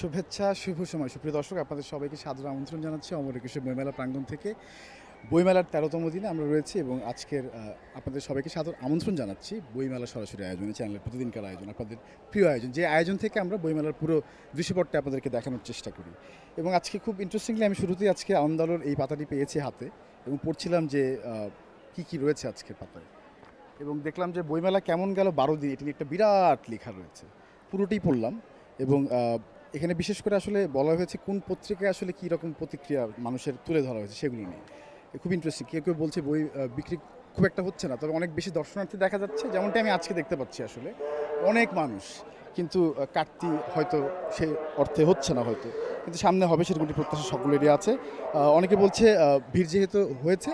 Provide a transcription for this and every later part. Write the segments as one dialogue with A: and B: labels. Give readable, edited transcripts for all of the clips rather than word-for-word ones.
A: শুভেচ্ছা, শুভ সময়। সুপ্রিয় দর্শক, আপনাদের সবাইকে সাদর আমন্ত্রণ জানাচ্ছি অমর একুশে বইমেলা প্রাঙ্গণ থেকে। বইমেলার ১৩তম দিনে আমরা রয়েছি এবং আজকের আপনাদের সবাইকে সাদর আমন্ত্রণ জানাচ্ছি বইমেলা সরাসরি আয়োজনে, চ্যানেলের প্রতিদিনকার আয়োজন, আপনাদের প্রিয় আয়োজন, যে আয়োজন থেকে আমরা বইমেলার পুরো দৃশ্যপটটা আপনাদেরকে দেখানোর চেষ্টা করি। এবং আজকে খুব ইন্টারেস্টিংলি আমি শুরুতেই আজকে আনন্দালোর এই পাতাটি পেয়েছি হাতে এবং পড়ছিলাম যে কী রয়েছে আজকের পাতায়, এবং দেখলাম যে বইমেলা কেমন গেল ১২ দিন, এটি নিয়ে একটা বিরাট লেখা রয়েছে। পুরোটাই পড়লাম এবং এখানে বিশেষ করে আসলে বলা হয়েছে কোন পত্রিকায় আসলে কী রকম প্রতিক্রিয়া মানুষের তুলে ধরা হয়েছে সেগুলো নিয়ে। খুব ইন্টারেস্টিং। কেউ কেউ বলছে বই বিক্রি খুব একটা হচ্ছে না, তবে অনেক বেশি দর্শনার্থী দেখা যাচ্ছে, যেমনটা আমি আজকে দেখতে পাচ্ছি। আসলে অনেক মানুষ, কিন্তু কাটতি হয়তো সে অর্থে হচ্ছে না হয়তো, কিন্তু সামনে হবে সেরকম একটি প্রত্যাশা সকলেরই আছে। অনেকে বলছে ভিড় যেহেতু হয়েছে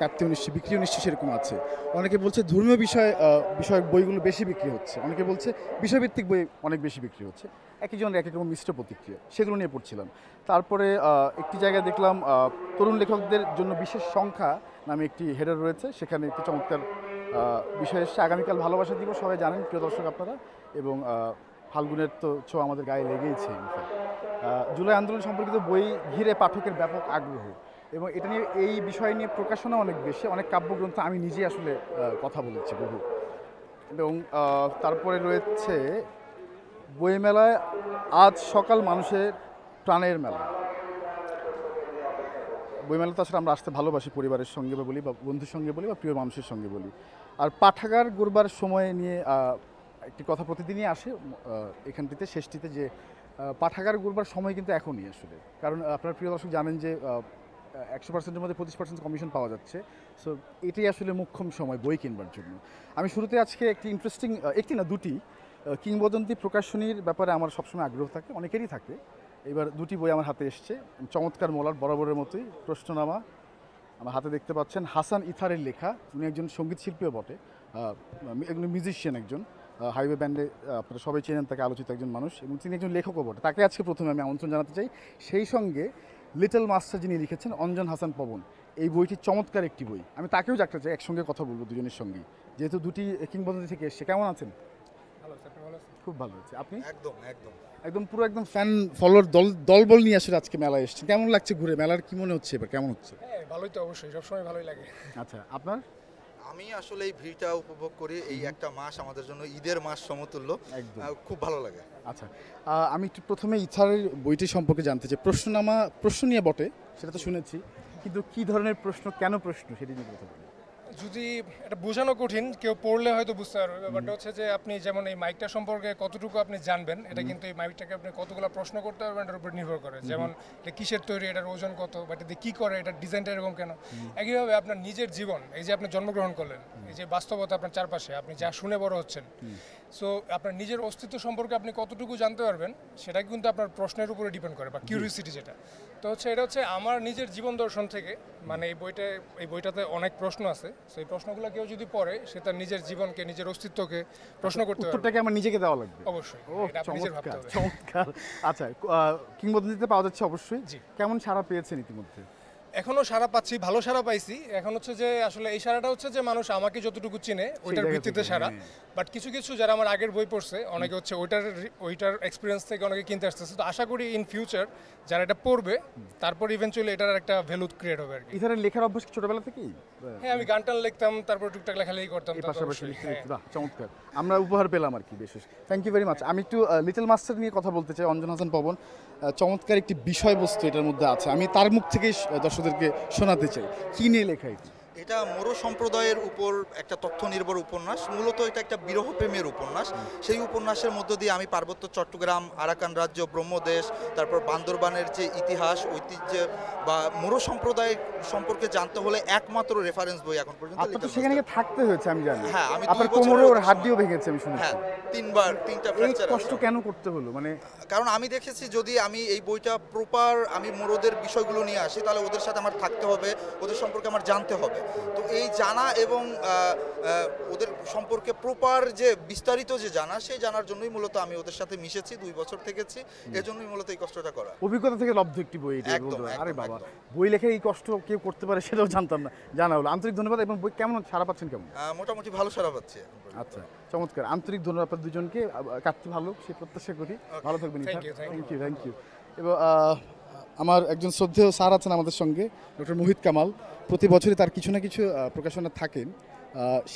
A: কাটতিও নিশ্চয়ই, বিক্রিও নিশ্চয়ই সেরকম আছে। অনেকে বলছে ধর্মীয় বিষয়ক বইগুলো বেশি বিক্রি হচ্ছে, অনেকে বলছে বিষয়ভিত্তিক বই অনেক বেশি বিক্রি হচ্ছে। একজনের এক এক রকম মিশ্র প্রতিক্রিয়া, সেগুলো নিয়ে পড়ছিলাম। তারপরে একটি জায়গায় দেখলাম তরুণ লেখকদের জন্য বিশেষ সংখ্যা নামে একটি হেডার রয়েছে, সেখানে একটি চমৎকার বিষয় এসছে। আগামীকাল ভালোবাসা দিবস, সবাই জানেন প্রিয় দর্শক আপনারা, এবং ফাল্গুনের তো ছোঁয়া আমাদের গায়ে লেগেইছে। জুলাই আন্দোলন সম্পর্কিত বই ঘিরে পাঠকের ব্যাপক আগ্রহ, এবং এটা নিয়ে এই বিষয় নিয়ে প্রকাশনা অনেক বেশি, অনেক কাব্যগ্রন্থ আমি নিজে আসলে কথা বলেছি বহু। এবং তারপরে রয়েছে বইমেলায় আজ সকাল মানুষের প্রাণের মেলা। বইমেলা তো আসলে আমরা আসতে ভালোবাসি, পরিবারের সঙ্গে বা বলি, বা বন্ধুর সঙ্গে বলি, বা প্রিয় মানুষের সঙ্গে বলি। আর পাঠাগার গড়বার সময় নিয়ে একটি কথা প্রতিদিনই আসে এখানটিতে, শেষটিতে, যে পাঠাগার গড়বার সময় কিন্তু এখনই আসলে। কারণ আপনার প্রিয় দর্শক জানেন যে 100%-এর মধ্যে 25% কমিশন পাওয়া যাচ্ছে। সো এটাই আসলে মোক্ষম সময় বই কিনবার জন্য। আমি শুরুতে আজকে একটি ইন্টারেস্টিং, একটি না দুটি কিংবদন্তি প্রকাশনীর ব্যাপারে আমার সবসময় আগ্রহ থাকে, অনেকেরই থাকে। এবার দুটি বই আমার হাতে এসছে, চমৎকার মোলার, বরাবরের মতোই। প্রশ্ননামা আমার হাতে দেখতে পাচ্ছেন, হাসান ইথারের লেখা। উনি একজন সঙ্গীত শিল্পীও বটে, একজন মিউজিশিয়ান, একজন হাইওয়ে ব্যান্ডে আপনারা সবাই চেনেন তাকে, আলোচিত একজন মানুষ, এবং তিনি একজন লেখকও বটে। তাকে আজকে প্রথমে আমি আমন্ত্রণ জানাতে চাই। সেই সঙ্গে লিটল মাস্টার যিনি লিখেছেন, অঞ্জন হাসান পবন, এই বইটি চমৎকার একটি বই। আমি তাকেও জানতে চাই, একসঙ্গে কথা বলবো দুজনের সঙ্গেই, যেহেতু দুটি কিংবদন্তি থেকে এসছে। কেমন আছেন? খুব ভালো আছে। আপনি?
B: একদম একদম
A: একদম পুরো একদম ফ্যান ফলোয়ার দলবল নিয়ে আসলে আজকে মেলায় এসেছেন। কেমন লাগছে ঘুরে? মেলার কি মনে হচ্ছে এবার, কেমন হচ্ছে?
C: হ্যাঁ, ভালোই তো, অবশ্যই সবসময় ভালোই লাগে।
A: আচ্ছা, আপনার?
B: আমি আসলে এই ভিড়টা উপভোগ করি। এই একটা মাস আমাদের জন্য ঈদের মাস সমতুল্য,
A: একদম
B: খুব ভালো লাগে।
A: আচ্ছা, আমি একটু প্রথমে ইথারের বইটি সম্পর্কে জানতে চাই। প্রশ্ন নিয়ে বটে, সেটা তো শুনেছি, কিন্তু কী ধরনের প্রশ্ন, কেন প্রশ্ন, সেটি নিয়ে কথা বলি।
C: যদি এটা বোঝানো কঠিন, কেউ পড়লে হয়তো বুঝতে পারবে। ব্যাপারটা হচ্ছে যে আপনি যেমন এই মাইকটা সম্পর্কে কতটুকু আপনি জানবেন, এটা কিন্তু এই মাইকটাকে আপনি কতগুলো প্রশ্ন করতে পারবেন এটার উপর নির্ভর করে। যেমন এটা কিসের তৈরি, এটার ওজন কত, বা এটা কী করে, এটার ডিজাইনটা এরকম কেন। একইভাবে আপনার নিজের জীবন, এই যে আপনি জন্মগ্রহণ করলেন, এই যে বাস্তবতা আপনার চারপাশে, আপনি যা শুনে বড় হচ্ছেন, সো আপনার নিজের অস্তিত্ব সম্পর্কে আপনি কতটুকু জানতে পারবেন, সেটা কিন্তু আপনার প্রশ্নের উপরে ডিপেন্ড করে, বা কিউরিওসিটি যেটা। তো হচ্ছে এটা হচ্ছে আমার নিজের জীবন দর্শন থেকে, মানে এই বইটাতে অনেক প্রশ্ন আছে। সেই প্রশ্নগুলো কেউ যদি পড়ে, সে তার নিজের জীবনকে, নিজের অস্তিত্বকে প্রশ্ন করতে পারবে।
A: উত্তরটাকে আমার নিজেকে দেওয়া লাগবে?
C: অবশ্যই,
A: ও
C: এটা আপনি নিজের ভাবতে
A: চমৎকার,
C: হবে।
A: চমৎকার। আচ্ছা, কিংবদন্তিতে পাওয়া যাচ্ছে অবশ্যই।
C: জি।
A: কেমন সাড়া পেয়েছেন ইতিমধ্যে?
C: এখনো সাড়া পাচ্ছি, ভালো সাড়া পাইছি। এখন হচ্ছে যে আসলে এই সাড়াটা হচ্ছে যে মানুষ আমাকে যতটুকু চিনে ওইটার
A: জায়গা
C: ভিত্তিতে
A: থেকে,
C: সাড়া।
A: হ্যাঁ।
C: বাট কিছু কিছু যারা আমার আগের বই পড়ছে, অনেকে হচ্ছে ওইটার এক্সপিরিয়েন্স থেকে অনেকে কিনতে আসতেছে। তো আশা করি ইন ফিউচার যারা এটা পড়বে, তারপর ইভেনচুয়ালি এটার একটা ভ্যালু ক্রিয়েট হবে আর কি।
A: ইথারের লেখার অভ্যাস কি ছোটবেলা থেকেই?
C: হ্যাঁ, আমি গান টান লিখতাম, তারপর টুকটাক লেখালেখি করতাম।
A: এই
C: তা তো
A: পাশাপাশি
C: অবশ্যই,
A: লিখতে
C: হ্যাঁ।
A: লিখতে, বাহ, চমৎকার। আমরা উপহার পেলাম আর কি, বেশ। Thank you very much. আমি একটু লিটল মাস্টার নিয়ে কথা বলতে চাই। অঞ্জন হাসান পবন, চমৎকার একটি বিষয়বস্তু এটার মধ্যে আছে, আমি তার মুখ থেকেই দর্শকদেরকে শোনাতে চাই। কী নিয়ে লেখা এটি?
B: এটা মোরো সম্প্রদায়ের উপর একটা তথ্য নির্ভর উপন্যাস। মূলত এটা একটা বিরহ প্রেমের উপন্যাস। সেই উপন্যাসের মধ্য দিয়ে আমি পার্বত্য চট্টগ্রাম, আরাকান রাজ্য, ব্রহ্মদেশ, তারপর বান্দরবানের যে ইতিহাস, ঐতিহ্য বা মোরো সম্প্রদায় সম্পর্কে জানতে হলে একমাত্র রেফারেন্স বই এখন পর্যন্ত
A: আপনার তো
B: লিটল
A: সেখানে
B: মাস্টার।
A: গিয়ে থাকতে হয়েছে আমি জানি।
B: হ্যাঁ, আমি
A: আপনার
B: 2 বছরের
A: কোমরে ওর
B: অধিক
A: হাড্ডিও
B: সময়-
A: ভেঙেছে আমি শুনেছি।
B: হ্যাঁ, 3টা
A: এই
B: ফ্র্যাকচার আছে।
A: কষ্ট কেন করতে হলো, মানে?
B: কারণ আমি দেখেছি যদি আমি এই বইটা প্রপার আমি মোরোদের বিষয়গুলো নিয়ে আসি, তাহলে ওদের সাথে আমার থাকতে হবে, ওদের সম্পর্কে আমার জানতে হবে। তো এই জানা এবং ওদের সম্পর্কে প্রপার যে বিস্তারিত যে জানা, সেই জানার জন্যই মূলত আমি ওদের সাথে মিশেছি, 2 বছর থেকেছি, এজন্যই মূলত এই কষ্টটা করা।
A: অভিজ্ঞতা থেকে লব্ধ একটি বই এটা
B: একদম,
A: বলতে হয়। আরে
B: একদম,
A: বাবা,
B: একদম।
A: বই লেখে এই কষ্ট কেউ করতে পারে সেটাও জানতাম না, জানা হলো। আন্তরিক ধন্যবাদ। এবং বই কেমন সারা পাচ্ছেন কেমন?
B: মোটামুটি ভালো সারা পাচ্ছি এখন পর্যন্ত।
A: আচ্ছা, চমৎকার। আন্তরিক ধন্যবাদ আপনার দুজনকে। কাটতে ভালো সে প্রত্যাশা করি। ভালো থাকবেন।
C: Thank you, thank you.
A: Thank you. এবং আমার একজন শ্রদ্ধেয় স্যার আছেন আমাদের সঙ্গে, ডক্টর মোহিত কামাল। প্রতি বছরই তার কিছু না কিছু প্রকাশনা থাকেন,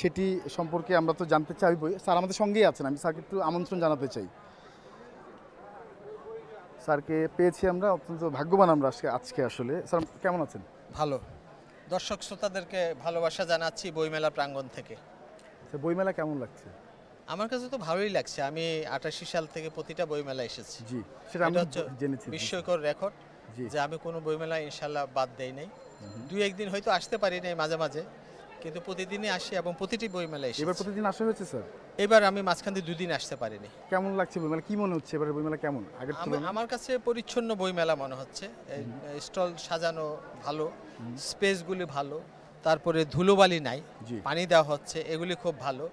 A: সেটি সম্পর্কে আমরা তো জানতে চাইবই। স্যার আমাদের সঙ্গেই আছেন, আমি স্যারকে একটু আমন্ত্রণ জানাতে চাই। স্যারকে পেয়েছি আমরা, অত্যন্ত ভাগ্যবান আমরা আজকে আসলে। স্যার কেমন আছেন?
D: ভালো। দর্শক শ্রোতাদেরকে ভালোবাসা জানাচ্ছি বইমেলা প্রাঙ্গণ থেকে।
A: স্যার বইমেলা কেমন লাগছে?
D: আমার কাছে তো ভালোই লাগছে। আমি 88 সাল থেকে প্রতিটা বইমেলা এসেছি।
A: জি, সেটা
D: এটা
A: আমরা
D: হচ্ছে
A: জেনেছি।
D: বিস্ময়কর রেকর্ড
A: জি।
D: যে আমি কোনো বইমেলা ইনশাল্লাহ বাদ দেই নাই। দুই একদিন হয়তো আসতে পারি নাই মাঝে মাঝে, কিন্তু প্রতিদিনই আসি এবং প্রতিটি বইমেলা এসেছি।
A: এবার প্রতিদিন আসা হয়েছে স্যার?
D: এবার আমি মাঝখান দিয়ে 2 দিন আসতে পারিনি।
A: কেমন লাগছে বইমেলা? কি মনে হচ্ছে এবারে বইমেলা কেমন আগের তুলনায়?
D: আমার কাছে পরিচ্ছন্ন বইমেলা মনে হচ্ছে। স্টল সাজানো ভালো, স্পেসগুলি ভালো, তারপরে ধুলোবালি নাই,
A: জি।
D: পানি দেওয়া হচ্ছে, এগুলি খুব ভালো।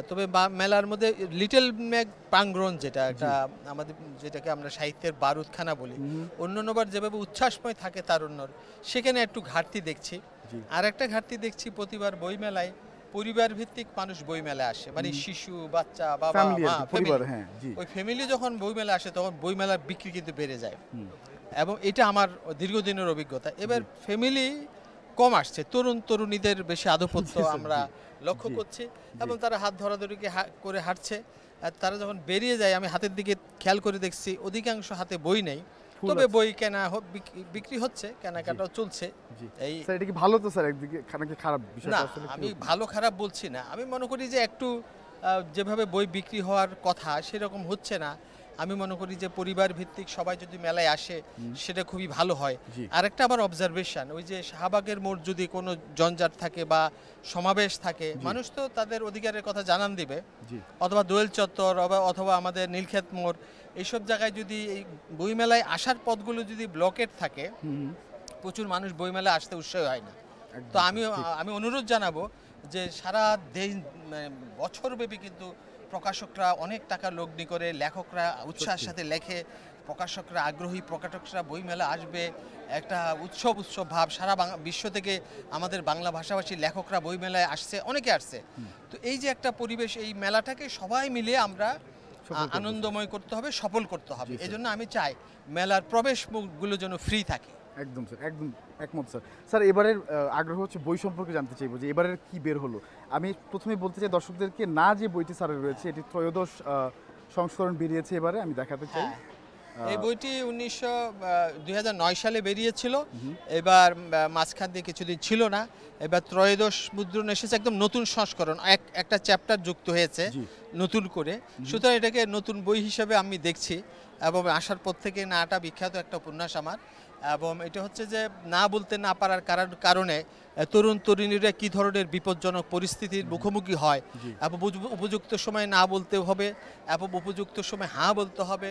D: তবে মেলার মধ্যে লিটল ম্যাগ প্রাঙ্গণ, যেটা একটা আমাদের, যেটাকে আমরা সাহিত্যের বারুদখানা বলি, অন্যান্যবার যেভাবে উচ্ছ্বাসময় থাকে তারুণ্যর, সেখানে একটু ঘাটতি দেখছি।
A: জি।
D: আর একটা ঘাটতি দেখছি, প্রতিবার বইমেলায় পরিবার ভিত্তিক মানুষ বইমেলায় আসে, মানে শিশু, বাচ্চা, বাবা,
A: ফ্যামিলি,
D: মা,
A: পরিবার।
D: family।
A: হ্যাঁ, জি।
D: ওই ফ্যামিলি যখন বইমেলা আসে তখন বইমেলার বিক্রি কিন্তু বেড়ে যায়, এবং এটা আমার দীর্ঘদিনের অভিজ্ঞতা। এবার ফ্যামিলি কম আসছে, তরুণ তরুণীদের বেশি আধিপত্য আমরা লক্ষ্য করছি, এবং তারা হাত ধরাধরিকে করে হাঁটছে। আর তারা যখন বেরিয়ে যায়, আমি হাতের দিকে খেয়াল করে দেখছি অধিকাংশ হাতে বই নেই, তবে বই কেনা বিক্রি হচ্ছে, কেনাকাটাও চলছে। এই
A: স্যার এটা কি ভালো তো স্যার? একদিকে নাকি খারাপ
D: না,
A: বিষয়টা আসলে?
D: আমি ভালো খারাপ বলছি না। আমি মনে করি যে একটু যেভাবে বই বিক্রি হওয়ার কথা সেরকম হচ্ছে না। আমি মনে করি যে পরিবার ভিত্তিক সবাই যদি মেলায় আসে সেটা খুবই ভালো হয়।
A: জি।
D: আরেকটা আবার অবজারভেশন, ওই যে শাহবাগের মোড় যদি কোনো জঞ্জাট থাকে বা সমাবেশ থাকে, মানুষ তো তাদের অধিকারের কথা জানান দিবে,
A: জি।
D: অথবা দোয়েল চত্বর অথবা আমাদের নীলক্ষেত মোড়, এইসব জায়গায় যদি এই বইমেলায় আসার পথগুলো যদি ব্লকেট থাকে, প্রচুর মানুষ বইমেলায় আসতে উৎসাহী হয় না। তো আমি অনুরোধ জানাবো যে সারা দেশ, মানে বছরব্যাপী কিন্তু প্রকাশকরা অনেক টাকা লগ্নি করে, লেখকরা উৎসাহের সাথে লেখে, প্রকাশকরা আগ্রহী, প্রকাশকরা বইমেলা আসবে, একটা উৎসব ভাব। সারা বিশ্ব থেকে আমাদের বাংলা ভাষাভাষী লেখকরা বইমেলায় আসছে, অনেকে আসছে। তো এই যে একটা পরিবেশ, এই মেলাটাকে সবাই মিলে আমরা আনন্দময় করতে হবে, সফল করতে হবে। এই জন্য আমি চাই মেলার প্রবেশ মুখগুলো যেন ফ্রি থাকে।
A: একদম স্যার, একদম একমত স্যার। স্যার এবারের আগ্রহ হচ্ছে বই সম্পর্কে জানতে চাইবো যে এবারের কি বের হলো। আমি প্রথমে বলতে চাই দর্শকদেরকে, না যে বইটি স্যারের রয়েছে এটি ত্রয়োদশ সংস্করণ বেরিয়েছে এবারে, আমি দেখাতে চাই।
D: এই বইটি 2009 সালে বেরিয়েছিল, এবার মাঝখান দিয়ে কিছুদিন ছিল না, এবার ত্রয়োদশ মুদ্রণ এসেছে, একদম নতুন সংস্করণ, একটা চ্যাপ্টার যুক্ত হয়েছে নতুন করে। সুতরাং এটাকে নতুন বই হিসেবে আমি দেখছি, এবং আসার পর থেকে নাটা বিখ্যাত একটা উপন্যাস আমার। এবং এটা হচ্ছে যে না বলতে না পারার কারণে তরুণ তরুণীরা কী ধরনের বিপজ্জনক পরিস্থিতির মুখোমুখি হয়, এবং উপযুক্ত সময় না বলতে হবে, এবং উপযুক্ত সময় হ্যাঁ বলতে হবে,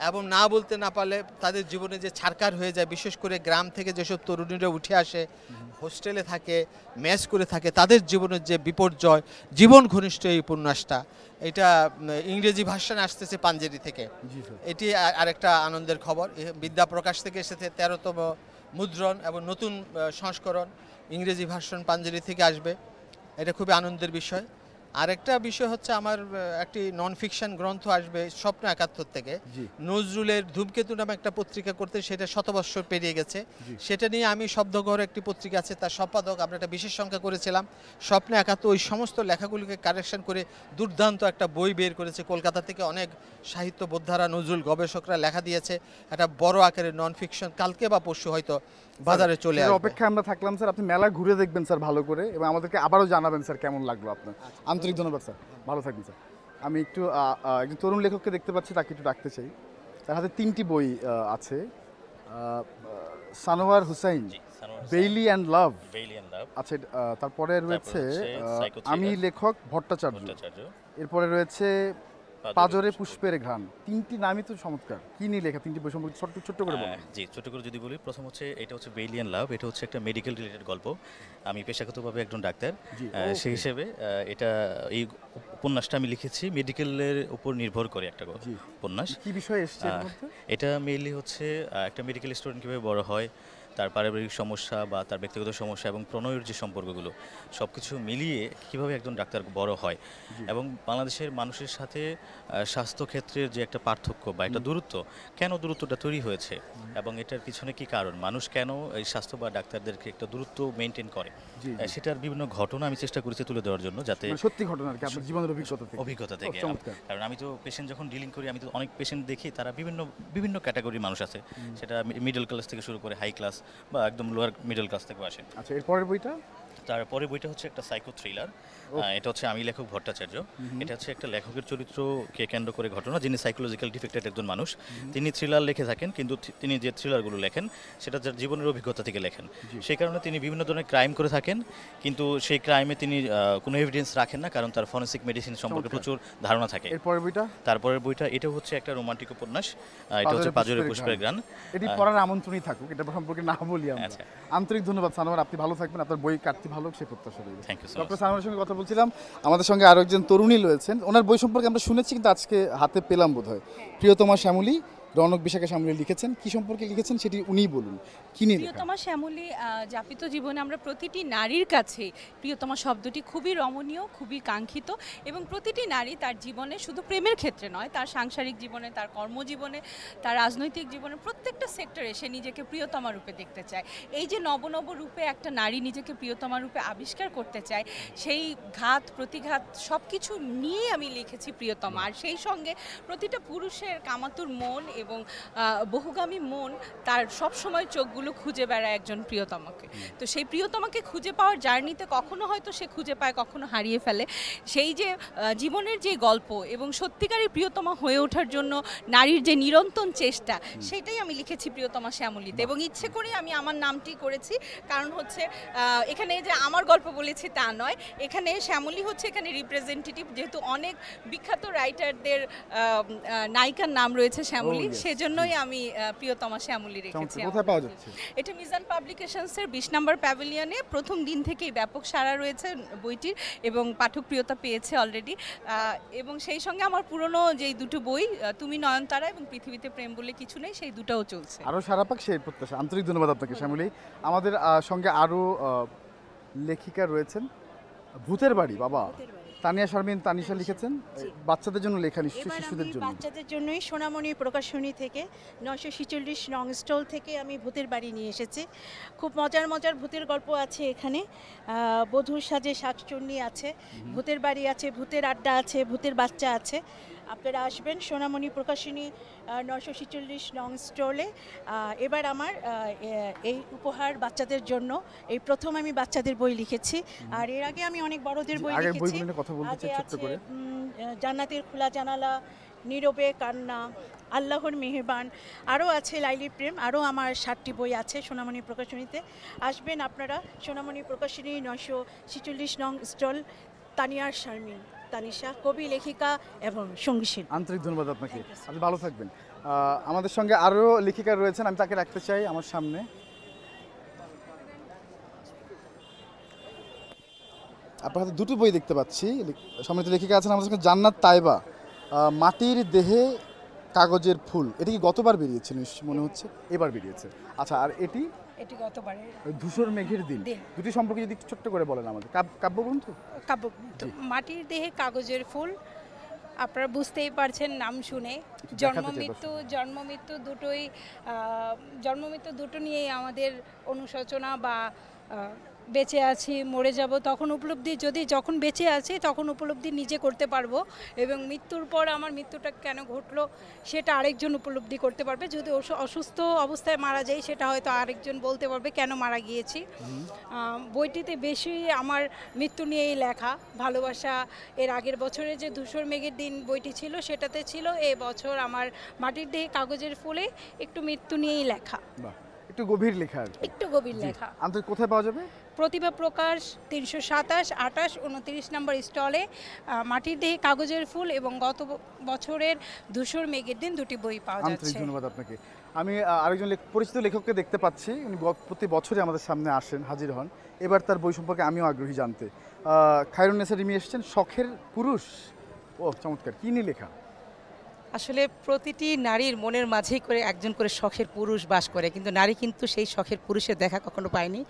D: এবং না বলতে না পারলে তাদের জীবনে যে ছারকার হয়ে যায়, বিশেষ করে গ্রাম থেকে যেসব তরুণীরা উঠে আসে, হোস্টেলে থাকে, মেস করে থাকে, তাদের জীবনের যে বিপর্যয়, জীবন ঘনিষ্ঠ এই উপন্যাসটা। এটা ইংরেজি ভার্সন আসতেছে পাঞ্জেরি থেকে। এটি আরেকটা আনন্দের খবর। বিদ্যা প্রকাশ থেকে এসেছে 13তম মুদ্রণ, এবং নতুন সংস্করণ ইংরেজি ভার্সন পাঞ্জেরি থেকে আসবে। এটা খুবই আনন্দের বিষয়। আরেকটা বিষয় হচ্ছে আমার একটি নন ফিকশন গ্রন্থ আসবে স্বপ্ন 71 থেকে। নজরুলের ধূমকেতু নামে একটা পত্রিকা করতে, সেটা 100 বছর পেরিয়ে গেছে। সেটা নিয়ে আমি শব্দঘর একটি পত্রিকা আছে, তার সম্পাদক, আমরা একটা বিশেষ সংখ্যা করেছিলাম। স্বপ্ন 71 ওই সমস্ত লেখাগুলিকে কারেকশন করে দুর্দান্ত একটা বই বের করেছে। কলকাতা থেকে অনেক সাহিত্য বোদ্ধারা, নজরুল গবেষকরা লেখা দিয়েছে, একটা বড় আকারের নন ফিকশন কালকে বা পরশু হয়তো বাজারে চলে আসবে।
A: অপেক্ষা আমরা থাকলাম স্যার। আপনি মেলা ঘুরে দেখবেন স্যার ভালো করে, এবং আমাদেরকে আবারও জানাবেন স্যার কেমন লাগলো আপনার। আন্তরিক ধন্যবাদ স্যার, ভালো থাকবেন স্যার। আমি একটু একজন তরুণ লেখককে দেখতে পাচ্ছি, তাকে একটু ডাকতে চাই। তার হাতে 3টি বই আছে। Sanowar Hussain, Bailey and Love. আচ্ছা, তারপরে রয়েছে আমি লেখক ভট্টাচার্য। এরপরে রয়েছে পাজরে পুষ্পের ঘ্রাণ, তিনটি নামই তো চমৎকার। কি নিয়ে লেখা তিনটি বই সম্পর্কে ছোট্ট ছোট্ট করে বলুন।
E: জি, ছোট করে যদি বলি, প্রথম হচ্ছে এটা হচ্ছে বেলিয়ান লাভ। এটা হচ্ছে একটা মেডিকেল রিলেটেড গল্প। আমি পেশাগতভাবে একজন ডাক্তার,
A: জি,
E: সেই হিসেবে এটা এই উপন্যাসটা আমি লিখেছি মেডিকেলের উপর নির্ভর করে একটা
A: জি।
E: উপন্যাস।
A: কি বিষয় এসছে এর মধ্যে?
E: এটা মেইনলি হচ্ছে একটা মেডিকেল স্টুডেন্ট কীভাবে বড় হয়, তার পারিবারিক সমস্যা বা তার ব্যক্তিগত সমস্যা এবং প্রণয়ের যে সম্পর্কগুলো সব কিছু মিলিয়ে কীভাবে একজন ডাক্তার বড় হয়, এবং বাংলাদেশের মানুষের সাথে স্বাস্থ্যক্ষেত্রের যে একটা পার্থক্য বা একটা দূরত্ব, কেন দূরত্বটা তৈরি হয়েছে এবং এটার পিছনে কি কারণ, মানুষ কেন এই স্বাস্থ্য বা ডাক্তারদেরকে একটা দূরত্ব মেনটেন করে,
A: জি, জি।
E: সেটার বিভিন্ন ঘটনা আমি চেষ্টা করেছি তুলে দেওয়ার জন্য, যাতে
A: মানে সত্যি ঘটনা আর কি, আপনার জীবনের অভিজ্ঞতা থেকে।
E: অভিজ্ঞতা থেকে।
A: চমৎকার।
E: কারণ আমি তো পেশেন্ট যখন ডিলিং করি, আমি তো অনেক পেশেন্ট দেখি, তারা বিভিন্ন বিভিন্ন ক্যাটাগরির মানুষ আছে, সেটা মিডল ক্লাস থেকে শুরু করে হাই ক্লাস বা একদম লোয়ার মিডল ক্লাস থেকে আসে।
A: আচ্ছা, এর পরের বইটা?
E: তারপরে বইটা হচ্ছে একটা সাইকো থ্রিলার। এটা হচ্ছে আমি লেখক ভট্টাচার্য। এটা হচ্ছে একটা লেখকের চরিত্রকে কেন্দ্র করে ঘটনা, যিনি সাইকোলজিক্যাল ডিফেক্টেড একজন মানুষ। তিনি থ্রিলার লিখে থাকেন, কিন্তু তিনি যে থ্রিলারগুলো লেখেন সেটা তার জীবনের অভিজ্ঞতা থেকে লেখেন। সেই কারণে তিনি বিভিন্ন ধরনের ক্রাইম করে থাকেন, কিন্তু সেই ক্রাইমে তিনি কোনো এভিডেন্স রাখেন না, কারণ তার ফরেন্সিক মেডিসিন সম্পর্কে প্রচুর ধারণা থাকে।
A: এর পরের বইটা?
E: তারপরের বইটা এটা হচ্ছে একটা রোমান্টিক উপন্যাস। এটা হচ্ছে পাজরে পুষ্পের গান।
A: এটি পড়ার আমন্ত্রণই থাকুক, এটা সম্পর্কে না বলি আমরা।
E: আচ্ছা।
A: আন্তরিক ধন্যবাদ সানোয়ার, আপনি ভালো থাকবেন, আপনার বই কাটতে ভালো হোক সে প্রত্যাশা রইল।
E: Thank you so
A: doctor
E: much.
A: সানোয়ারের সঙ্গে কথা বলছিলাম। আমাদের সঙ্গে আরো একজন তরুণী রয়েছেন, ওনার বই সম্পর্কে আমরা শুনেছি কিন্তু আজকে হাতে পেলাম বোধহয়। প্রিয়তমা শ্যামলী, রৌনক বিশাখা শ্যামলী লিখেছেন। কি সম্পর্কে লিখেছেন সেটি উনিই বলুন, কি নিয়ে লেখা?
F: প্রিয়তমা শ্যামলী যাপিত জীবনে আমরা প্রতিটি নারীর কাছে প্রিয়তমা শব্দটি খুবই রমণীয়, খুবই কাঙ্ক্ষিত, এবং প্রতিটি নারী তার জীবনে শুধু প্রেমের ক্ষেত্রে নয়, তার সাংসারিক জীবনে, তার কর্মজীবনে, তার রাজনৈতিক জীবনে প্রত্যেকটা সেক্টরে সে নিজেকে প্রিয়তমা রূপে দেখতে চায়। এই যে নব নব রূপে একটা নারী নিজেকে প্রিয়তমা রূপে আবিষ্কার করতে চায়, সেই ঘাত প্রতিঘাত সব কিছু নিয়েই আমি লিখেছি প্রিয়তমা। আর সেই সঙ্গে প্রতিটা পুরুষের কামাতুর মন এবং বহুগামী মন তার সব সময় চোখগুলো খুঁজে বেড়ায় একজন প্রিয়তমাকে। তো সেই প্রিয়তমাকে খুঁজে পাওয়ার জার্নিতে কখনো হয়তো সে খুঁজে পায়, কখনো হারিয়ে ফেলে। সেই যে জীবনের যে গল্প এবং সত্যিকারের প্রিয়তমা হয়ে ওঠার জন্য নারীর যে নিরন্তর চেষ্টা, সেটাই আমি লিখেছি প্রিয়তমা শ্যামলীতে। এবং ইচ্ছে করে আমি আমার নামটি করেছি, কারণ হচ্ছে এখানে যে আমার গল্প বলেছি তা নয়, এখানে শ্যামলী হচ্ছে এখানে রিপ্রেজেন্টেটিভ, যেহেতু অনেক বিখ্যাত রাইটারদের নায়িকার নাম রয়েছে শ্যামলী, সেজন্যই আমি প্রিয়তমা শ্যামলী রেখেছি।
A: কোথায় পাওয়া যাচ্ছে?
F: এটা মিজান পাবলিকেশনসের 20 নম্বর প্যাভিলিয়নে প্রথম দিন থেকেই ব্যাপক সাড়া রয়েছে বইটির, এবং পাঠক প্রিয়তা পেয়েছে অলরেডি। এবং সেই সঙ্গে আমার পুরনো যেই দুটো বই, তুমি নয়নতারা এবং পৃথিবীতে প্রেম বলে কিছু নেই, সেই দুটাও চলছে।
A: আরো সারা পাক সেই প্রত্যাশা। আন্তরিক ধন্যবাদ আপনাকে শ্যামলী। আমাদের সঙ্গে আরো লেখিকা রয়েছেন। ভূতের বাড়ি, বাবা তানিয়া শারমিন তানিশা লিখেছেন। বাচ্চাদের জন্য লেখা, নিশ্চয়ই
G: এবার
A: শিশুদের
G: আমি
A: জন্য।
G: বাচ্চাদের জন্যই সোনামণি প্রকাশনী থেকে 946 নং স্টল থেকে আমি ভূতের বাড়ি নিয়ে এসেছি। খুব মজার মজার ভূতের গল্প আছে এখানে। বধূর সাজে শাকচুন্নি আছে, ভূতের বাড়ি আছে, ভূতের আড্ডা আছে, ভূতের বাচ্চা আছে। আপনারা আসবেন সোনামণি প্রকাশনী 946 নং স্টলে। এবার আমার এই উপহার বাচ্চাদের জন্য, এই প্রথম আমি বাচ্চাদের বই লিখেছি। আর এর আগে আমি অনেক বড়দের বই
A: আগের
G: লিখেছি।
A: বইগুলো নিয়ে কথা বলতে চাই
G: আগে
A: ছোট্ট
G: আছে
A: করে।
G: জান্নাতের খোলা জানালা, নীরবে কান্না, আল্লাহর মেহেরবান, আরও আছে লাইলি প্রেম, আরও আমার 7টি বই আছে সোনামণি প্রকাশনীতে। আসবেন আপনারা সোনামণি প্রকাশনী 946 নং স্টল। তানিয়া শারমিন তানিশা, কবি, লেখিকা এবং সঙ্গীশিল্পী।
A: আন্তরিক ধন্যবাদ আপনাকে, আপনি ভালো থাকবেন। আমাদের সঙ্গে আরো লেখিকা রয়েছেন, আমি তাকে রাখতে চাই আমার সামনে। আপনার হাতে দুটো বই দেখতে পাচ্ছি। সম্মানিত লেখিকা আছেন আমাদের সঙ্গে জান্নাত তাইবা, মাটির দেহে কাগজের ফুল। এটা কি গতবার বেরিয়েছিল মনে হচ্ছে? এবার বেরিয়েছে। আচ্ছা, আর এটি
H: এটি গতবারে
A: ধূসর মেঘের দিন। দুটি সম্পর্কে যদি একটু ছোট্ট করে বলেন আমাদের। কাব্যগ্রন্থ,
H: কাব্যগ্রন্থ। মাটির দেহে কাগজের ফুল, আপনারা বুঝতেই পারছেন নাম শুনে। জন্ম মৃত্যু দুটো নিয়েই আমাদের অনুশোচনা বা বেঁচে আছি, মরে যাব, তখন উপলব্ধি, যখন বেঁচে আছি তখন উপলব্ধি নিজে করতে পারবো, এবং মৃত্যুর পর আমার মৃত্যুটা কেন ঘটলো সেটা আরেকজন উপলব্ধি করতে পারবে। যদি অসুস্থ অবস্থায় মারা যাই, সেটা হয়তো আরেকজন বলতে পারবে কেন মারা গিয়েছি। বইটিতে বেশি আমার মৃত্যু নিয়েই লেখা। ভালোবাসা, এর আগের বছরে যে ধূসর মেঘের দিন বইটি ছিল সেটাতে ছিল, এ বছর আমার মাটির দেহে কাগজের ফুলে একটু মৃত্যু নিয়েই লেখা।
A: একটু গভীর লেখা আর কি।
H: একটু গভীর
A: জি।
H: লেখা।
A: আন্তরিক কোথায় পাওয়া যাবে?
H: প্রতিভা প্রকাশ 327, 28, 29 নম্বর স্টলে মাটির দেহে কাগজের ফুল এবং গত বছরের ধূসর মেঘের দিন দুটি বই পাওয়া
A: আন্তরিক
H: যাচ্ছে।
A: ধন্যবাদ আপনাকে। আমি আরেকজন পরিচিত লেখককে দেখতে পাচ্ছি, উনি প্রতি বছরই আমাদের সামনে আসেন, হাজির হন। এবার তার বই সম্পর্কে আমিও আগ্রহী জানতে। খায়রুন্নেসা রিমি এসেছেন, শখের পুরুষ। ও চমৎকার, কী নিয়ে লেখা?
I: আসলে প্রতিটি নারীর মনের মাঝেই করে একজন করে শখের পুরুষ বাস করে, কিন্তু নারী কিন্তু সেই শখের পুরুষের দেখা কখনো পায়নি।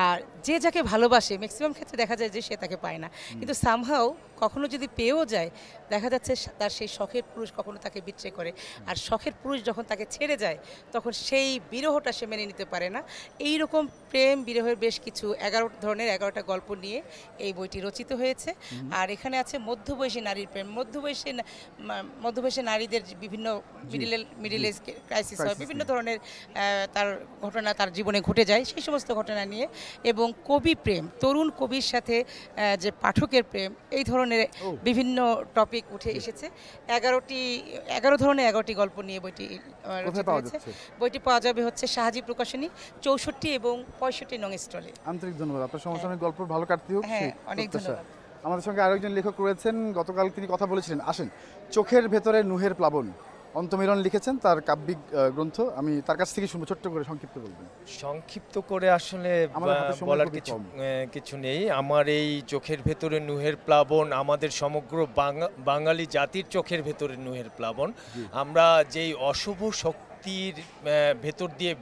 I: আর যে যাকে ভালোবাসে ম্যাক্সিমাম ক্ষেত্রে দেখা যায় যে সে তাকে পায় না, কিন্তু সামহাও কখনো যদি পেয়েও যায় দেখা যাচ্ছে তার সেই শখের পুরুষ কখনো তাকে বিচ্ছেদ করে। আর শখের পুরুষ যখন তাকে ছেড়ে যায় তখন সেই বিরহটা সে মেনে নিতে পারে না। এই রকম প্রেম বিরহের বেশ কিছু 11 ধরনের 11টা গল্প নিয়ে এই বইটি রচিত হয়েছে। আর এখানে আছে মধ্যবয়সী নারীর প্রেম, মধ্যবয়সী নারীদের বিভিন্ন মিডিল এজ ক্রাইসিস হয়, বিভিন্ন ধরনের তার ঘটনা তার জীবনে ঘটে যায়, সেই সমস্ত ঘটনা নিয়ে। এবং কবি প্রেম, তরুণ কবির সাথে যে পাঠকের প্রেম, এই ধরনের বিভিন্ন টপিক উঠে এসেছে। 11 ধরনের 11টি গল্প নিয়ে বইটি রচিত হয়েছে। বইটি পাওয়া যাবে হচ্ছে শাহজি প্রকাশনী 64 এবং 65 নং স্টলে।
A: আন্তরিক ধন্যবাদ। আপনার সমসাময়িক গল্প ভালো কাটতে হোক।
I: হ্যাঁ, অনেক ধন্যবাদ।
A: আমাদের সঙ্গে আরেকজন লেখক রয়েছেন, গতকাল তিনি কথা বলেছিলেন, আসেন। চোখের ভেতরে নুহের প্লাবন, অন্তমিলন লিখেছেন, তার কাব্যিক গ্রন্থ। আমি তার কাছ থেকে শুনবো, ছোট্ট করে সংক্ষিপ্ত বলবেন।
J: সংক্ষিপ্ত করে আসলে
A: আমাদের হাতে সময়
J: বলার
A: খুবই কম।
J: কিছু নেই। আমার এই চোখের ভেতরে নুহের প্লাবন আমাদের সমগ্র বাঙালি জাতির চোখের ভেতরে নুহের প্লাবন। আমরা যেই অশুভ শক্তির ভেতর দিয়ে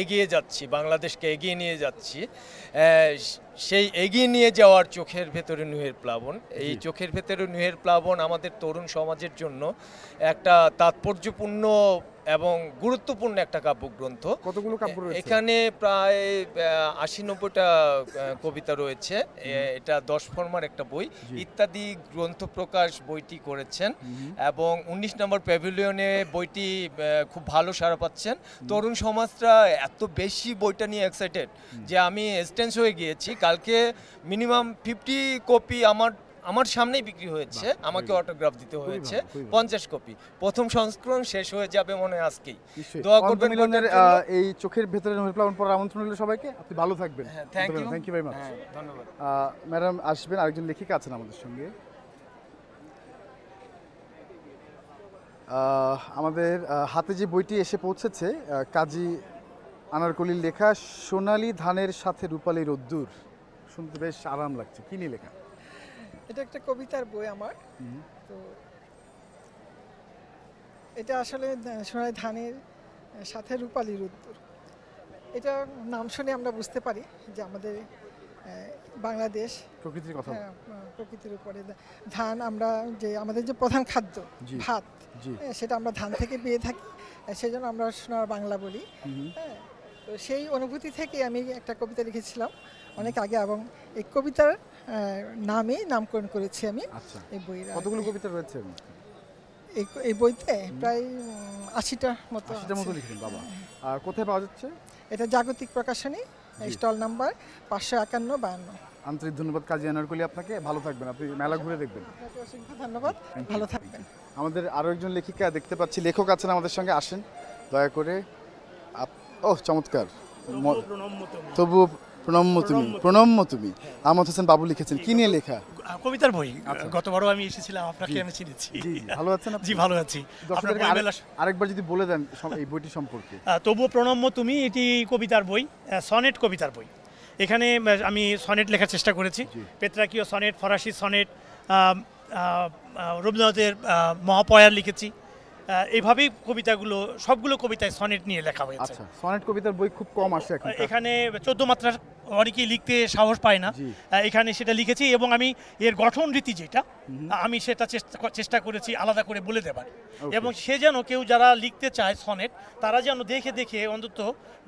J: এগিয়ে যাচ্ছি, বাংলাদেশকে এগিয়ে নিয়ে যাচ্ছি, সেই এগিয়ে নিয়ে যাওয়ার চোখের ভেতরে নুহের প্লাবন। এই চোখের ভেতরে নুহের প্লাবন আমাদের তরুণ সমাজের জন্য একটা তাৎপর্যপূর্ণ এবং গুরুত্বপূর্ণ একটা কাব্যগ্রন্থ।
A: কতগুলো কাব্য রয়েছে?
J: এখানে প্রায় 80-90টা কবিতা রয়েছে। এটা 10 ফরমার একটা বই। ইত্যাদি গ্রন্থ প্রকাশ বইটি করেছেন এবং 19 নম্বর প্যাভিলিয়নে বইটি খুব ভালো সাড়া পাচ্ছেন। তরুণ সমাজরা এত বেশি বইটা নিয়ে এক্সাইটেড যে আমি এক্সটেন্স হয়ে গিয়েছি। কালকে মিনিমাম 50 কপি আমার সামনেই বিক্রি হয়েছে, আমাকে অটোগ্রাফ দিতে হয়েছে 50 কপি। প্রথম সংস্করণ শেষ হয়ে যাবে মনে হয় আজকেই। দোয়া করবেন।
A: এই চোখের ভেতরে নুহের প্লাবন পড়ার আমন্ত্রণ রইল সবাইকে। আপনি ভালো থাকবেন।
J: Thank
A: you very much.
J: ধন্যবাদ।
A: ম্যাডাম আসবেন, আরেকজন লেখিকা আছেন আমাদের সঙ্গে। আমাদের হাতে যে বইটি এসে পৌঁছেছে, কাজী আনারকলির লেখা, সোনালী ধানের সাথে রূপালী রোদ্দুর। শুনতে বেশ আরাম লাগছে। কি নিয়ে লেখা?
K: এটা একটা কবিতার বই আমার। তো এটা আসলে সোনালী ধানের সাথে রূপালী রোদ্দুর, এটা নাম শুনে আমরা বুঝতে পারি যে আমাদের বাংলাদেশ
A: প্রকৃতির কথা,
K: প্রকৃতির উপরে ধান, আমরা যে আমাদের যে প্রধান খাদ্য ভাত, সেটা আমরা ধান থেকে পেয়ে থাকি, সেই জন্য আমরা সোনার বাংলা বলি। হ্যাঁ, তো সেই অনুভূতি থেকে আমি একটা কবিতা লিখেছিলাম অনেক আগে, এবং এই কবিতার নামকরণ করেছি আমি এই বইয়ের।
A: কতগুলো কবিতা রয়েছে
K: এই বইতে? প্রায় 80টার মতো
A: লিখেছেন বাবা। কোথায় পাওয়া যাচ্ছে?
K: এটা জাগতিক প্রকাশনী, স্টল নাম্বার 551-52।
A: আন্তরিক ধন্যবাদ কাজী আনারকলি আপনাকে। ভালো থাকবেন, আপনি মেলা ঘুরে দেখবেন।
K: অসংখ্য ধন্যবাদ, ভালো থাকবেন।
A: আমাদের আরও একজন লেখিকা দেখতে পাচ্ছি, লেখক আছেন আমাদের সঙ্গে, আসেন দয়া করে। ও চমৎকার, তবু প্রণম্য তুমি। আহমদ হোসেন বাবু লিখেছেন। কি নিয়ে লেখা?
L: কবিতার বই। গতবারও আমি এসেছিলাম, আপনাকে আমি চিনেছি।
A: ভালো আছেন?
L: জি ভালো আছি।
A: আরেকবার যদি বলে দেন এই বইটি সম্পর্কে।
L: তবুও প্রণম্য তুমি, এটি কবিতার বই, সনেট কবিতার বই। এখানে আমি সনেট লেখার চেষ্টা করেছি, পেত্রাকীয় সনেট, ফরাসি সনেট, রবীন্দ্রনাথের মহাপয়ার লিখেছি। এইভাবেই কবিতাগুলো, সবগুলো কবিতায় সনেট নিয়ে লেখা হয়েছে।
A: আচ্ছা, সনেট কবিতার বই খুব কম আসে এখন।
L: এখানে 14 মাত্রার অনেকেই লিখতে সাহস পায় না, এখানে সেটা লিখেছি। এবং আমি এর গঠন রীতি যেটা, আমি সেটা চেষ্টা করেছি আলাদা করে বলে দেবার, এবং সে যেন কেউ যারা লিখতে চায় সনেট, তারা যেন দেখে দেখে অন্তত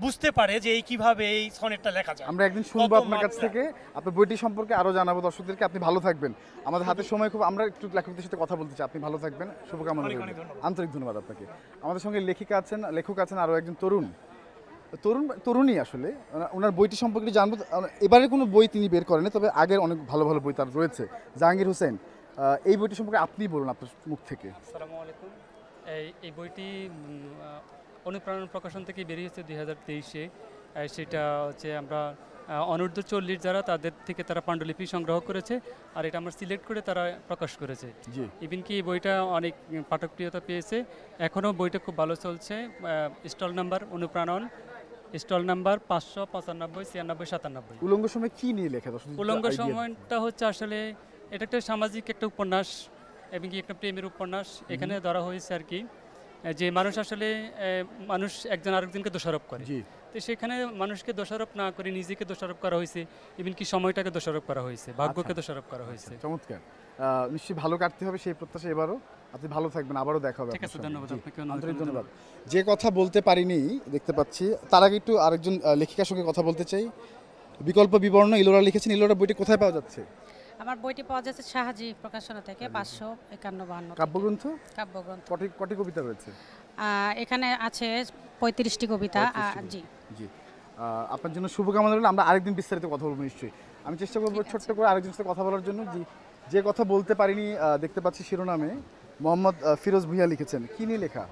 L: বুঝতে পারে যে এই কিভাবে এই সনেটটা লেখা যায়।
A: আমরা একদিন শুনবো আপনার কাছ থেকে, আপনার বইটি সম্পর্কে আরও জানাবো দর্শকদেরকে। আপনি ভালো থাকবেন। আমাদের হাতে সময় খুব, আমরা একটু লেখকদের সাথে কথা বলতে চাই। আপনি ভালো থাকবেন, শুভকামনা রইল। আন্তরিক ধন্যবাদ আপনাকে। আমাদের সঙ্গে লেখক আছেন আরও একজন তরুণী। আসলে ওনার বইটি সম্পর্কে জানবো। এবারে কোনো বই তিনি বের করেন, তবে আগের অনেক ভালো ভালো বই তার রয়েছে। জাহাঙ্গীর হোসেন, এই বইটি সম্পর্কে আপনি বলুন আপনার মুখ থেকে।
M: আসসালামু আলাইকুম। এই বইটি অনুপ্রেরণা প্রকাশন থেকে বেরিয়েছে 2023-এ। সেটা হচ্ছে আমরা অনূর্ধ্ব 40 যারা তাদের থেকে তারা পাণ্ডুলিপি সংগ্রহ করেছে, আর এটা আমরা সিলেক্ট করে তারা প্রকাশ করেছে। ইভেন কি এই বইটা অনেক পাঠকপ্রিয়তা পেয়েছে, এখনও বইটা খুব ভালো চলছে। Stall number Anupranan, stall number 595, 96, 97।
A: উলঙ্গ সময় কি নিয়ে লেখা?
M: উলঙ্গ সময়টা হচ্ছে আসলে এটা একটা সামাজিক একটা উপন্যাস এবং কি একটা প্রেমের উপন্যাস এখানে ধরা হয়েছে আর কি, যে মানুষ আসলে মানুষ একজন আরেকজনকে দোষারোপ করে, তো সেখানে মানুষকে দোষারোপ না করে নিজেকে দোষারোপ করা হয়েছে, ইভেন কি সময়টাকে দোষারোপ করা হয়েছে, ভাগ্যকে দোষারোপ করা হয়েছে।
A: চমৎকার, নিশ্চয়ই ভালো কাটতে হবে সেই প্রত্যাশা। এবারও আপনি ভালো থাকবেন, আবারও দেখা হবে।
M: ঠিক আছে, ধন্যবাদ আপনাকে,
A: আন্তরিক ধন্যবাদ। যে কথা বলতে পারিনি দেখতে পাচ্ছি, তার আগে একটু আরেকজন লেখিকার সঙ্গে কথা বলতে চাই। বিকল্প বিবরণ ইলোরা লিখেছেন, ইলোরা বইটি কোথায় পাওয়া যাচ্ছে?
N: আমার বইটি পাওয়া যাচ্ছে শাহজি প্রকাশনা থেকে, 551
A: কাব্যগ্রন্থ।
N: কাব্যগ্রন্থ।
A: কটি কবিতা রয়েছে?
N: এখানে আছে 35টি কবিতা। জি
A: জি, আপনার জন্য শুভকামনা রইল। আমরা আরেকদিন বিস্তারিত কথা বলবো নিশ্চয়ই। আমি চেষ্টা করবো ছোট্ট করে আরেকজনের সাথে কথা বলার জন্য। যে কথা বলতে পারিনি দেখতে পাচ্ছি শিরোনামে মোহাম্মদ ফিরোজ ভুঁইয়া লিখেছেন। কি নিয়ে লেখা?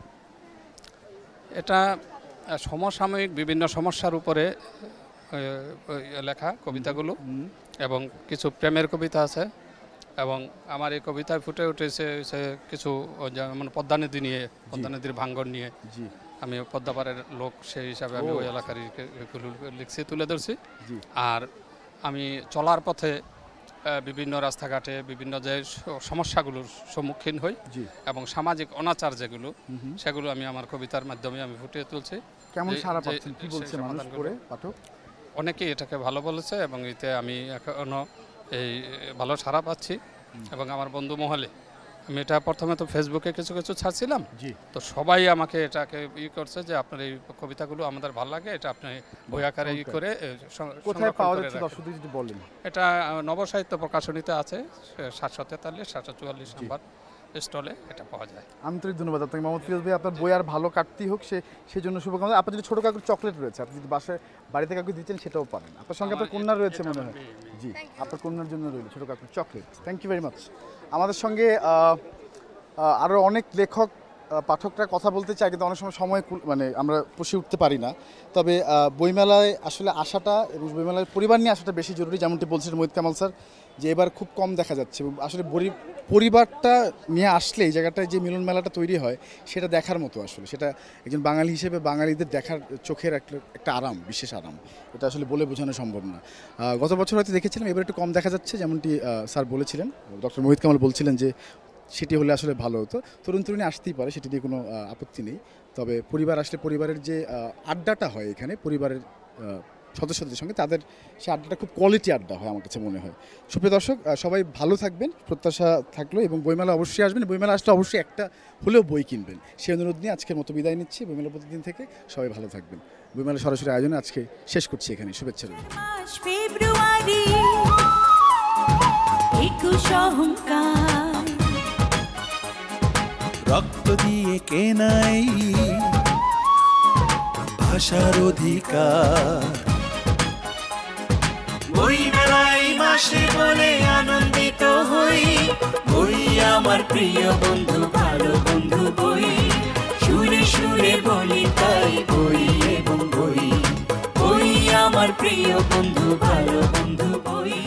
O: এটা সমসাময়িক বিভিন্ন সমস্যার উপরে লেখা কবিতাগুলো, এবং কিছু প্রেমের কবিতা আছে, এবং আমার এই কবিতায় ফুটে উঠেছে কিছু যেমন পদ্মা নদী নিয়ে, পদ্মা নদীর ভাঙ্গন নিয়ে। আমি পদ্মাপাড়ের লোক, সেই হিসাবে আমি ওই এলাকার লিখছি, তুলে ধরছি। আর আমি চলার পথে বিভিন্ন রাস্তাঘাটে বিভিন্ন যে সমস্যাগুলোর সম্মুখীন হই এবং সামাজিক অনাচার যেগুলো, সেগুলো আমি আমার কবিতার মাধ্যমে আমি ফুটিয়ে তুলছি।
A: কেমন সাড়া পাচ্ছেন? কি বলছে মানুষ পড়ে, পাঠক?
O: অনেকেই এটাকে ভালো বলেছে, এবং এতে আমি এখনও এই ভালো সাড়া পাচ্ছি। এবং আমার বন্ধু মহলে, আমি এটা প্রথমে তো ফেসবুকে কিছু কিছু ছাড়ছিলাম, তো সবাই আমাকে এটাকে করছে যে আপনার এই কবিতাগুলো আমাদের ভালো লাগে, এটা আপনি বই আকারে করে
A: কোথায় পাওয়া যাচ্ছে দর্শকদের যদি বলেন।
O: এটা নবসাহিত্য প্রকাশনীতে আছে, 743, 744 নম্বর স্টলে এটা পাওয়া যায়।
A: আন্তরিক ধন্যবাদ আপনাকে মোহাম্মদ ফিরোজ ভাই। আপনার বই আর ভালো কাটতেই হোক, সেই জন্য শুভকামনা। আপনার যদি ছোটো কাকুর চকলেট রয়েছে, আপনি যদি বাসায় বাড়িতে কাউকে দিচ্ছেন সেটাও পারেন। আপনার সঙ্গে আপনার কন্যা রয়েছে মনে হয়। জি, আপনার কন্যার জন্য রইল ছোটো কাকুর chocolate. Thank you very much. আমাদের সঙ্গে আরও অনেক লেখক পাঠকরা কথা বলতে চায়, কিন্তু অনেক সময় মানে আমরা পুষে উঠতে পারি না। তবে বইমেলায় আসলে আসাটা এবং বইমেলায় পরিবার নিয়ে আসাটা বেশি জরুরি। যেমনটি বলছিলেন মোহিত কামাল স্যার, যে এবার খুব কম দেখা যাচ্ছে, এবং আসলে পরিবারটা নিয়ে আসলে এই জায়গাটায় যে মিলন মেলাটা তৈরি হয় সেটা দেখার মতো। আসলে সেটা একজন বাঙালি হিসেবে বাঙালিদের দেখার চোখের একটা আরাম, বিশেষ আরাম। এটা আসলে বলে বোঝানো সম্ভব না। গত বছর হয়তো দেখেছিলাম, এবার একটু কম দেখা যাচ্ছে। যেমনটি স্যার বলেছিলেন, ডক্টর মোহিত কামাল বলছিলেন যে সেটি হলে আসলে ভালো হতো। তরুণ তরুণী আসতেই পারে, সেটি নিয়ে কোনো আপত্তি নেই। তবে পরিবার আসলে পরিবারের যে আড্ডাটা হয় এখানে পরিবারের সদস্যদের সঙ্গে, তাদের সে আড্ডাটা খুব কোয়ালিটি আড্ডা হয় আমার কাছে মনে হয়। সুপ্রিয় দর্শক, সবাই ভালো থাকবেন প্রত্যাশা থাকলো, এবং বইমেলা অবশ্যই আসবেন। বইমেলা আসলে অবশ্যই একটা হলেও বই কিনবেন, সেই অনুরোধ নিয়ে আজকের মতো বিদায় নিচ্ছি। বইমেলা প্রতিদিন থেকে সবাই ভালো থাকবেন। বইমেলা সরাসরি আয়োজনে আজকে শেষ করছি এখানে। শুভেচ্ছা রইল।
P: ফেব্রুয়ারি 21 অহংকার,
Q: রক্ত দিয়ে কেনাই ভাষার অধিকার, বইমেলায় মাসে বলে আনন্দিত হই। বই আমার প্রিয় বন্ধু, ভালো বন্ধু বই, সুরে সুরে বলি তাই বই এবং বই। বই আমার প্রিয় বন্ধু, ভালো বন্ধু বই।